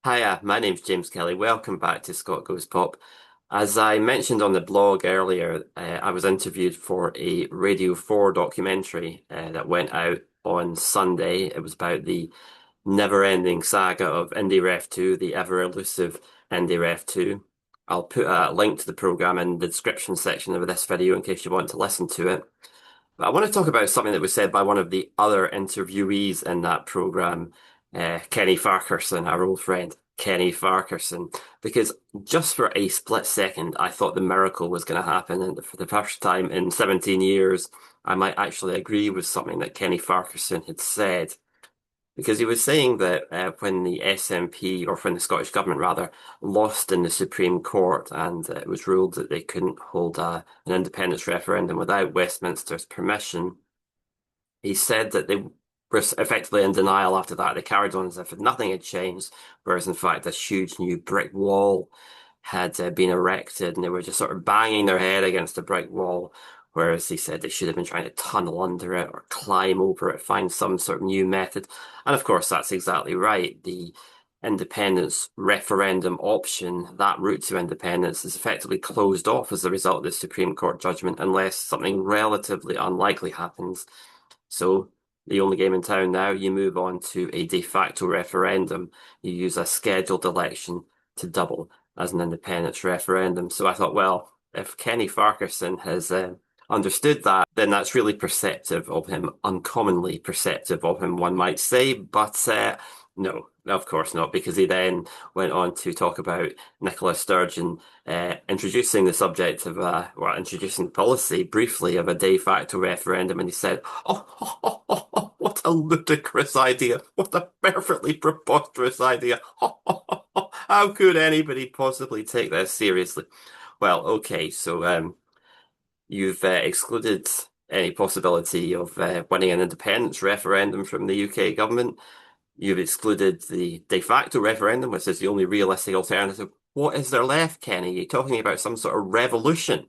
Hiya, my name's James Kelly. Welcome back to Scott Goes Pop. As I mentioned on the blog earlier, I was interviewed for a Radio 4 documentary that went out on Sunday. It was about the never-ending saga of IndieRef 2, the ever-elusive IndieRef 2. I'll put a link to the program in the description section of this video in case you want to listen to it. But I want to talk about something that was said by one of the other interviewees in that program, Kenny Farquharson, our old friend, Kenny Farquharson, because just for a split second, I thought the miracle was going to happen. And for the first time in 17 years, I might actually agree with something that Kenny Farquharson had said. Because he was saying that when the SNP, or when the Scottish Government rather, lost in the Supreme Court and it was ruled that they couldn't hold an independence referendum without Westminster's permission, he said that they were effectively in denial after that. They carried on as if nothing had changed, whereas in fact this huge new brick wall had been erected and they were just sort of banging their head against the brick wall. Whereas he said they should have been trying to tunnel under it or climb over it, find some sort of new method. And of course, that's exactly right. The independence referendum option, that route to independence, is effectively closed off as a result of the Supreme Court judgment, unless something relatively unlikely happens. So the only game in town now, you move on to a de facto referendum. You use a scheduled election to double as an independence referendum. So I thought, well, if Kenny Farquharson has understood that, then that's really perceptive of him, uncommonly perceptive of him, one might say. But no, of course not, because he then went on to talk about Nicola Sturgeon introducing the subject of, introducing the policy briefly of a de facto referendum. And he said, what a ludicrous idea. What a perfectly preposterous idea. How could anybody possibly take this seriously? Well, okay, so you've excluded any possibility of winning an independence referendum from the UK government. You've excluded the de facto referendum, which is the only realistic alternative. What is there left, Kenny? You're talking about some sort of revolution.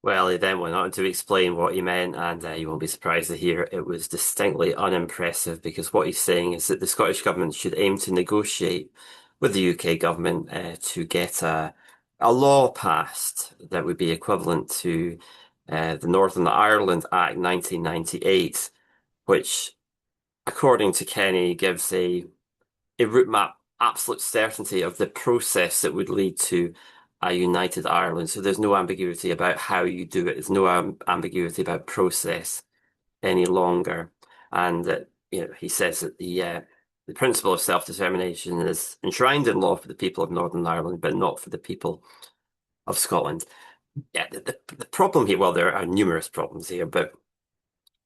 Well, he then went on to explain what he meant, and you won't be surprised to hear it was distinctly unimpressive because what he's saying is that the Scottish Government should aim to negotiate with the UK Government to get a law passed that would be equivalent to the Northern Ireland Act 1998, which, according to Kenny, gives a route map absolute certainty of the process that would lead to a united Ireland. So there's no ambiguity about how you do it. There's no ambiguity about process any longer. And that, he says that the principle of self-determination is enshrined in law for the people of Northern Ireland, but not for the people of Scotland. Yeah, the problem here, well, there are numerous problems here, but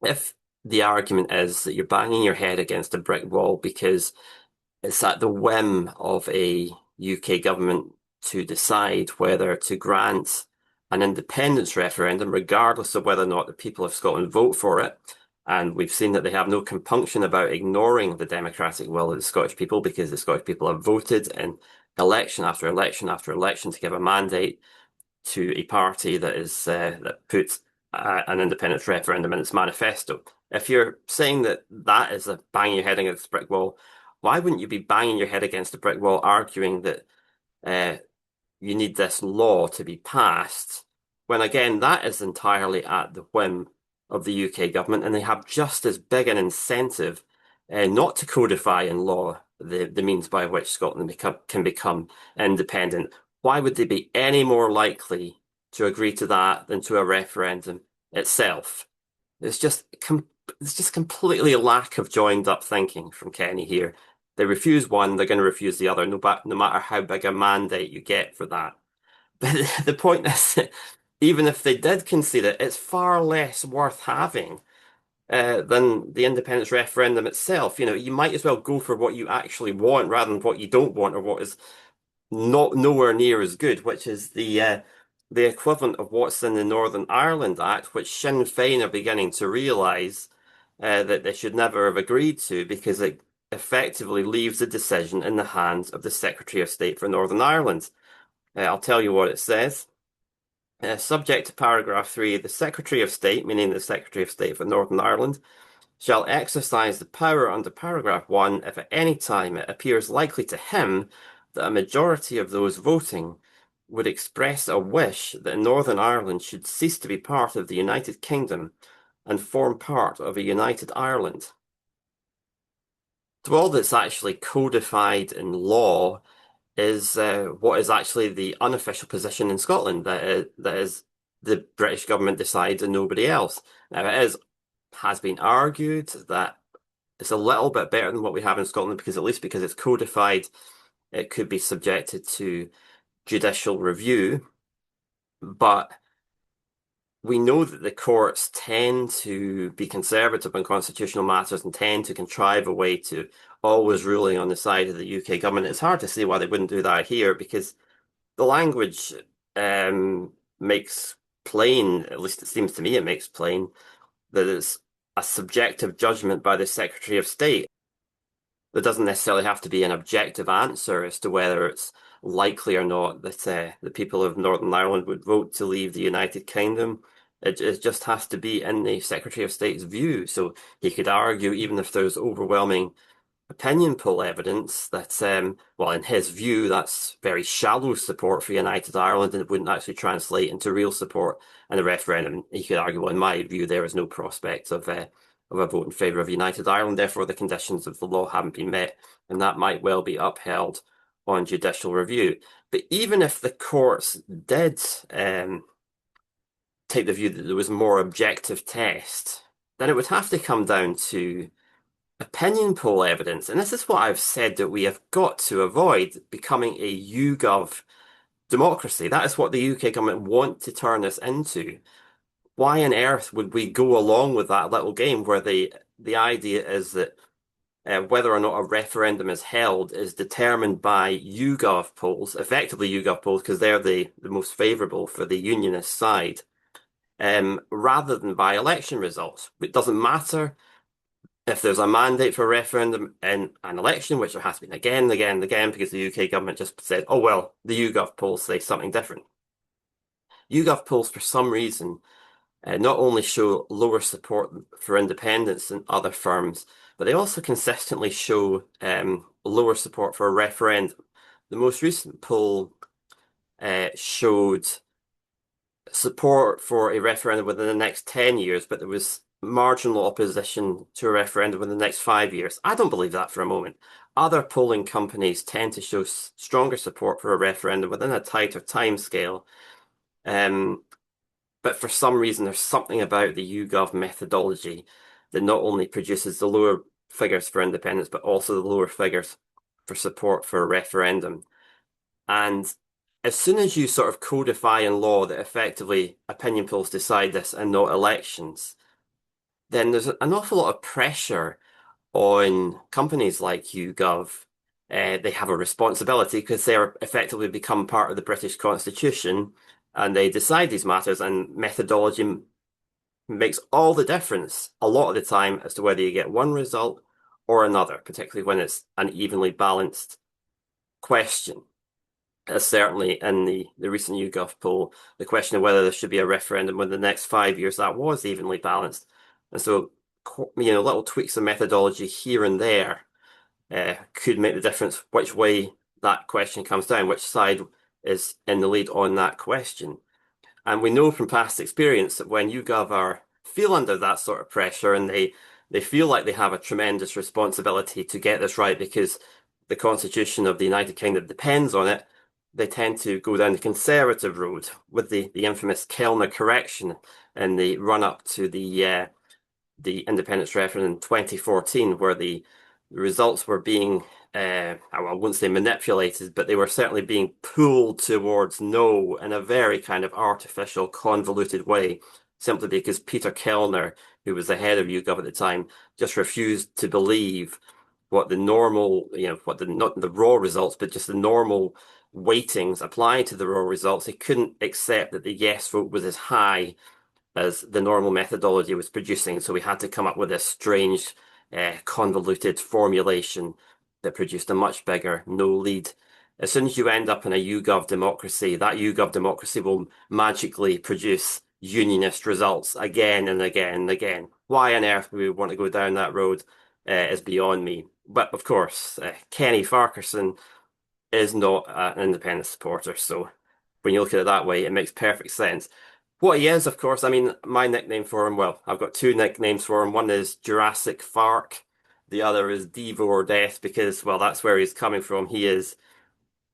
if the argument is that you're banging your head against a brick wall because it's at the whim of a UK government to decide whether to grant an independence referendum, regardless of whether or not the people of Scotland vote for it. And we've seen that they have no compunction about ignoring the democratic will of the Scottish people because the Scottish people have voted in election after election after election to give a mandate to a party that puts an independence referendum in its manifesto. If you're saying that that is a banging your head against a brick wall, why wouldn't you be banging your head against a brick wall arguing that uh, you need this law to be passed, when again, that is entirely at the whim of the UK government, and they have just as big an incentive not to codify in law the means by which Scotland can become independent. Why would they be any more likely to agree to that than to a referendum itself? It's just it's just completely a lack of joined up thinking from Kenny here. They refuse one, they're going to refuse the other, no matter how big a mandate you get for that. But the point is, even if they did concede it, it's far less worth having than the independence referendum itself. You might as well go for what you actually want rather than what you don't want or what is not nowhere near as good, which is the equivalent of what's in the Northern Ireland Act, which Sinn Féin are beginning to realise that they should never have agreed to because it effectively leaves the decision in the hands of the Secretary of State for Northern Ireland. I'll tell you what it says. Subject to paragraph 3, the Secretary of State, meaning the Secretary of State for Northern Ireland, shall exercise the power under paragraph 1 if at any time it appears likely to him that a majority of those voting would express a wish that Northern Ireland should cease to be part of the United Kingdom and form part of a united Ireland. So all that's actually codified in law is what is actually the unofficial position in Scotland. That is the British government decides and nobody else. Now has been argued that it's a little bit better than what we have in Scotland because at least because it's codified, it could be subjected to judicial review. But we know that the courts tend to be conservative on constitutional matters and tend to contrive a way to always ruling on the side of the UK government. It's hard to see why they wouldn't do that here because the language makes plain, at least it seems to me it makes plain, that it's a subjective judgment by the Secretary of State. There doesn't necessarily have to be an objective answer as to whether it's likely or not that the people of Northern Ireland would vote to leave the United Kingdom. It just has to be in the Secretary of State's view. So he could argue, even if there's overwhelming opinion poll evidence, that, well, in his view, that's very shallow support for United Ireland and it wouldn't actually translate into real support in a referendum. He could argue, well, in my view, there is no prospect of a vote in favour of United Ireland, therefore the conditions of the law haven't been met, and that might well be upheld on judicial review. But even if the courts did take the view that there was a more objective test, then it would have to come down to opinion poll evidence. And this is what I've said that we have got to avoid becoming a YouGov democracy. That is what the UK government want to turn us into. Why on earth would we go along with that little game where the idea is that whether or not a referendum is held is determined by YouGov polls, effectively YouGov polls, because they're the most favourable for the Unionist side, rather than by election results. It doesn't matter if there's a mandate for a referendum in an election, which there has been again and again and again, because the UK government just said, oh, well, the YouGov polls say something different. YouGov polls, for some reason, not only show lower support for independence than other firms, but they also consistently show lower support for a referendum. The most recent poll showed support for a referendum within the next 10 years, but there was marginal opposition to a referendum within the next 5 years. I don't believe that for a moment. Other polling companies tend to show stronger support for a referendum within a tighter timescale. But for some reason, there's something about the YouGov methodology that not only produces the lower figures for independence, but also the lower figures for support for a referendum. And as soon as you sort of codify in law that effectively opinion polls decide this and not elections, then there's an awful lot of pressure on companies like YouGov. They have a responsibility because they're effectively become part of the British Constitution and they decide these matters, and methodology makes all the difference a lot of the time as to whether you get one result or another, particularly when it's an evenly balanced question. Certainly in the recent YouGov poll, the question of whether there should be a referendum within the next 5 years, that was evenly balanced. And so, little tweaks of methodology here and there could make the difference which way that question comes down, which side is in the lead on that question. And we know from past experience that when YouGov feel under that sort of pressure and they feel like they have a tremendous responsibility to get this right because the Constitution of the United Kingdom depends on it, they tend to go down the conservative road with the infamous Kellner correction in the run-up to the independence referendum in 2014, where the results were being, I wouldn't say manipulated, but they were certainly being pulled towards no in a very kind of artificial, convoluted way, simply because Peter Kellner, who was the head of YouGov at the time, just refused to believe what the normal, not the raw results, but just the normal weightings applying to the raw results. He couldn't accept that the yes vote was as high as the normal methodology was producing. So we had to come up with this strange, convoluted formulation that produced a much bigger no lead. As soon as you end up in a YouGov democracy, that YouGov democracy will magically produce unionist results again and again and again. why on earth we would want to go down that road is beyond me. But of course, Kenny Farquharson is not an independent supporter. So when you look at it that way, it makes perfect sense. What he is, of course, I mean, my nickname for him, well, I've got two nicknames for him. One is Jurassic Fark, the other is Devo or Death, because, well, that's where he's coming from. He is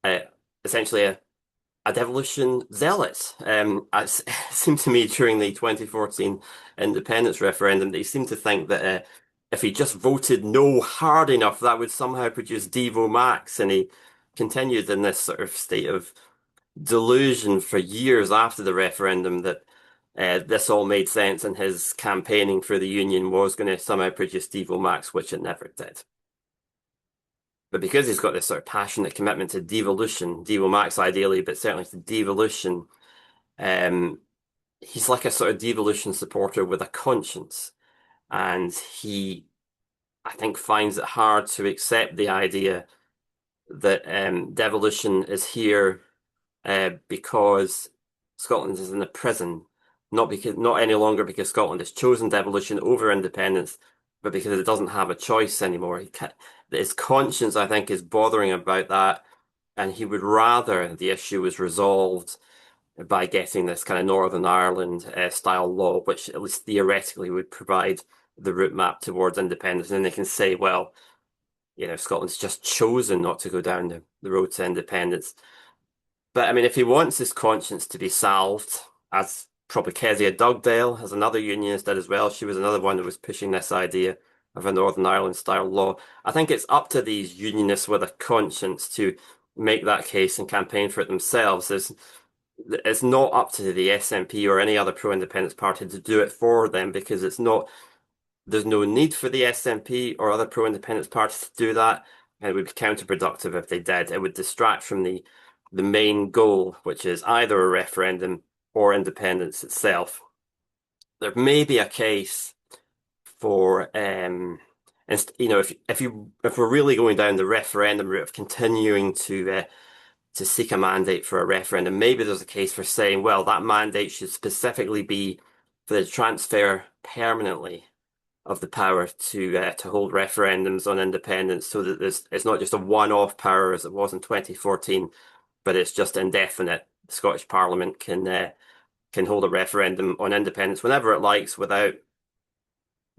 uh, essentially a devolution zealot. It seemed to me during the 2014 independence referendum that he seemed to think that if he just voted no hard enough, that would somehow produce Devo Max, and he continued in this sort of state of delusion for years after the referendum that this all made sense and his campaigning for the union was going to somehow produce Devo Max, which it never did. But because he's got this sort of passionate commitment to devolution, Devo Max ideally, but certainly to devolution, um, he's like a sort of devolution supporter with a conscience. And he, I think, finds it hard to accept the idea that devolution is here because Scotland is in a prison, not any longer because Scotland has chosen devolution over independence, but because it doesn't have a choice anymore. His conscience, I think, is bothering about that, and he would rather the issue was resolved by getting this kind of Northern Ireland style law, which at least theoretically would provide the route map towards independence. And they can say, well, Scotland's just chosen not to go down the road to independence. But I mean, if he wants his conscience to be salved, as probably Kezia Dugdale, as another unionist did as well, she was another one that was pushing this idea of a Northern Ireland style law. I think it's up to these unionists with a conscience to make that case and campaign for it themselves. It's not up to the SNP or any other pro-independence party to do it for them because there's no need for the SNP or other pro-independence parties to do that. And it would be counterproductive if they did. It would distract from the main goal, which is either a referendum or independence itself. There may be a case for, if we're really going down the referendum route of continuing to seek a mandate for a referendum, maybe there's a case for saying, well, that mandate should specifically be for the transfer permanently of the power to hold referendums on independence, so that it's not just a one-off power as it was in 2014, but it's just indefinite. The Scottish Parliament can hold a referendum on independence whenever it likes, without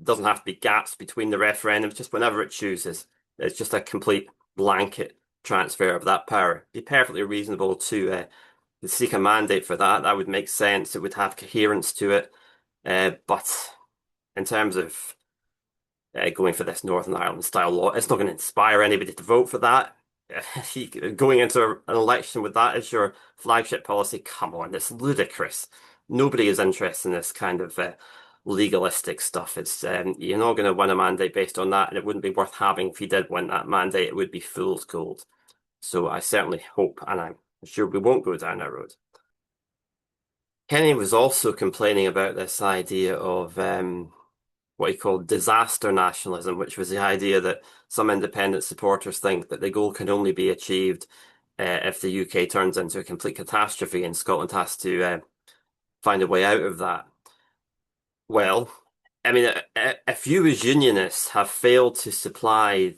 doesn't have to be gaps between the referendums, just whenever it chooses. It's just a complete blanket transfer of that power. It'd be perfectly reasonable to seek a mandate for that. That would make sense. It would have coherence to it. But in terms of going for this Northern Ireland style law, it's not going to inspire anybody to vote for that. Going into an election with that as your flagship policy, come on, it's ludicrous. Nobody is interested in this kind of legalistic stuff. It's you're not going to win a mandate based on that, and it wouldn't be worth having if you did win that mandate. It would be fool's gold. So I certainly hope, and I'm sure we won't go down that road. Kenny was also complaining about this idea of what he called disaster nationalism, which was the idea that some independent supporters think that the goal can only be achieved if the UK turns into a complete catastrophe and Scotland has to find a way out of that. Well, I mean, if you as unionists have failed to supply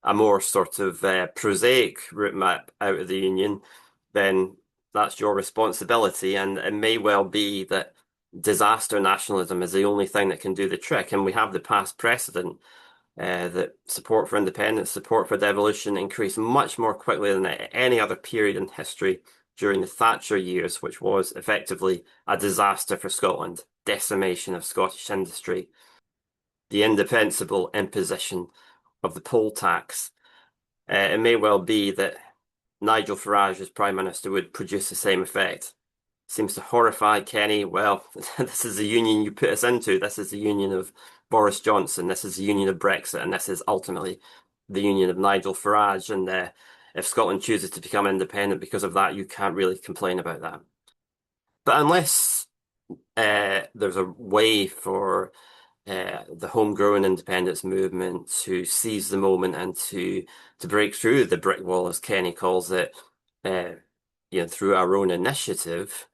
a more sort of prosaic route map out of the union, then that's your responsibility. And it may well be that disaster nationalism is the only thing that can do the trick. And we have the past precedent that support for independence, support for devolution increased much more quickly than any other period in history during the Thatcher years, which was effectively a disaster for Scotland, decimation of Scottish industry, the indefensible imposition of the poll tax. It may well be that Nigel Farage as Prime Minister would produce the same effect. Seems to horrify Kenny. Well, this is the union you put us into. This is the union of Boris Johnson. This is the union of Brexit. And this is ultimately the union of Nigel Farage. And if Scotland chooses to become independent because of that, you can't really complain about that. But unless there's a way for the homegrown independence movement to seize the moment and to break through the brick wall, as Kenny calls it, through our own initiative,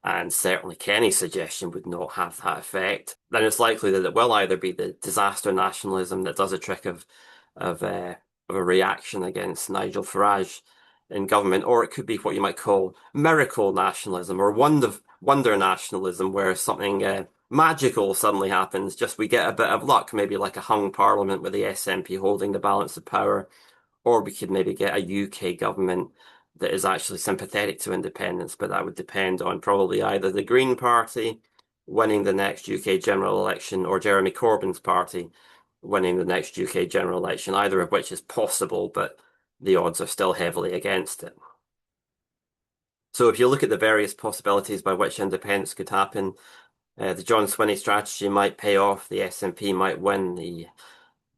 and certainly Kenny's suggestion would not have that effect, then it's likely that it will either be the disaster nationalism that does a trick of, uh, of a reaction against Nigel Farage in government, or it could be what you might call miracle nationalism or wonder nationalism, where something magical suddenly happens. Just we get a bit of luck, maybe like a hung parliament with the SNP holding the balance of power, or we could maybe get a UK government that is actually sympathetic to independence, but that would depend on probably either the Green Party winning the next UK general election or Jeremy Corbyn's party winning the next UK general election, either of which is possible, but the odds are still heavily against it. So if you look at the various possibilities by which independence could happen, the John Swinney strategy might pay off, the SNP might win the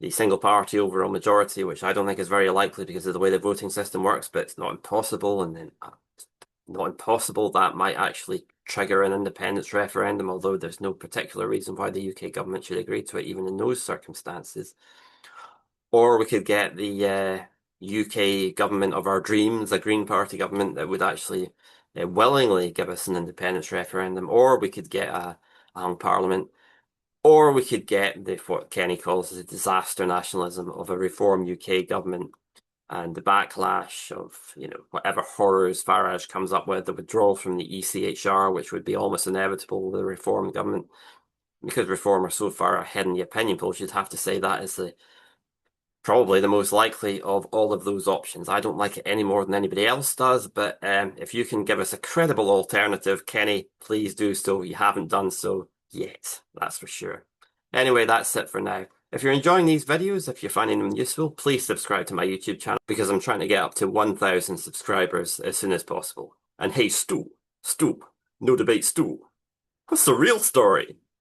single party overall majority, which I don't think is very likely because of the way the voting system works, but it's not impossible. And then not impossible, that might actually trigger an independence referendum, although there's no particular reason why the UK government should agree to it, even in those circumstances. Or we could get the UK government of our dreams, a Green Party government that would actually willingly give us an independence referendum, or we could get a hung parliament. Or we could get what Kenny calls the disaster nationalism of a reform UK government and the backlash of, whatever horrors Farage comes up with, the withdrawal from the ECHR, which would be almost inevitable with a reform government. Because Reform are so far ahead in the opinion polls, you'd have to say that is probably the most likely of all of those options. I don't like it any more than anybody else does, but if you can give us a credible alternative, Kenny, please do so. You haven't done so yet, that's for sure. Anyway, that's it for now. If you're enjoying these videos, if you're finding them useful, please subscribe to my YouTube channel because I'm trying to get up to 1,000 subscribers as soon as possible. And hey, Stu, no debate, Stu. What's the real story?